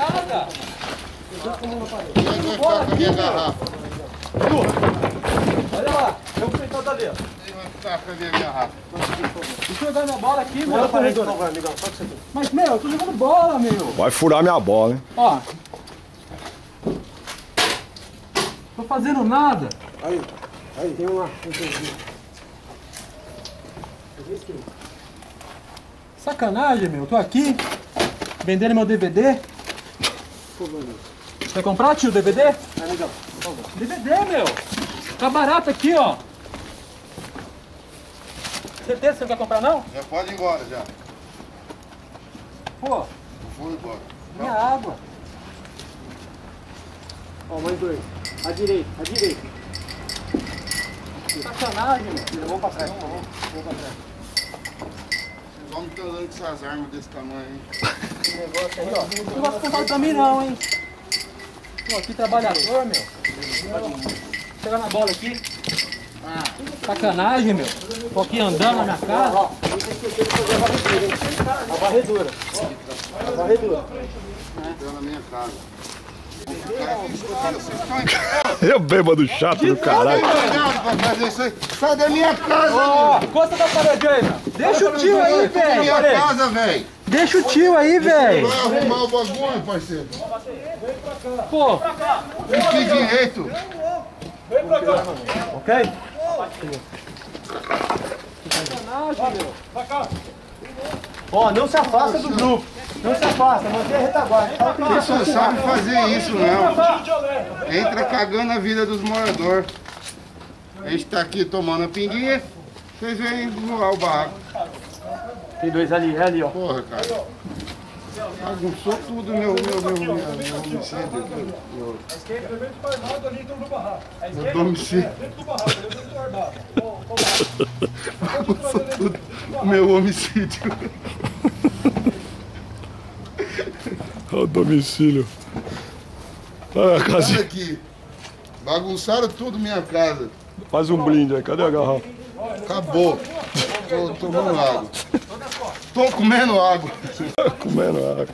nada. Quem vai ficar com a minha garrafa? Olha lá, eu vou sentar dali. Quem vai ficar com a minha garrafa? Deixa eu jogar minha bola aqui, meu. Mas, meu, eu tô jogando bola, meu. Vai furar minha bola, hein? Ó. Tô fazendo nada. Aí, tem uma. Sacanagem, meu. Tô aqui vendendo meu DVD. Quer comprar, tio, DVD? Amigão, DVD, meu. Tá barato aqui, ó. Certeza que você não quer comprar, não? Já pode ir embora, já. Pô, Eu vou embora. minha água. ó, mais dois. À direita, à direita. Sacanagem, meu. Vamos pra trás, vamos pra trás. Vocês vão me andando com essas armas desse tamanho, hein? Esse negócio aí, ó. Não gosto de comprar pra mim, não, hein. Pô, que trabalhador, meu. Pegar na bola aqui. Sacanagem, meu. Tô aqui andando na minha casa. Ó, não tem que esquecer de fazer a varredura, hein? A varredura. Entrando na minha casa. Vocês estão Eu bêbado chato do caralho. engajados pra fazer isso aí. Sai da minha casa, Ó, meu. encosta da parede aí, meu. Deixa o tio aí, Sai da minha velho. casa, velho. Deixa o tio aí, velho. Vai arrumar o bagulho, parceiro. Pô, Tem que direito. ok? Sacanagem, meu. Ó, não se afasta do grupo. Não se afasta, mantém a retaguarda. Vocês não sabem fazer isso, não. Entra cagando a vida dos moradores. A gente tá aqui tomando a pinguinha. Vocês vêm voar o barraco. Tem dois ali, é ali, ó. Porra, cara. Bagunçou tudo meu homicídio. Meu domicílio. Bagunçou tudo o meu homicídio. Olha o domicílio. Olha a Olha casinha. aqui. Bagunçaram tudo minha casa. Faz um brinde aí. Cadê a garrafa? Acabou. Tô tomando água. Tô comendo água. Comendo água.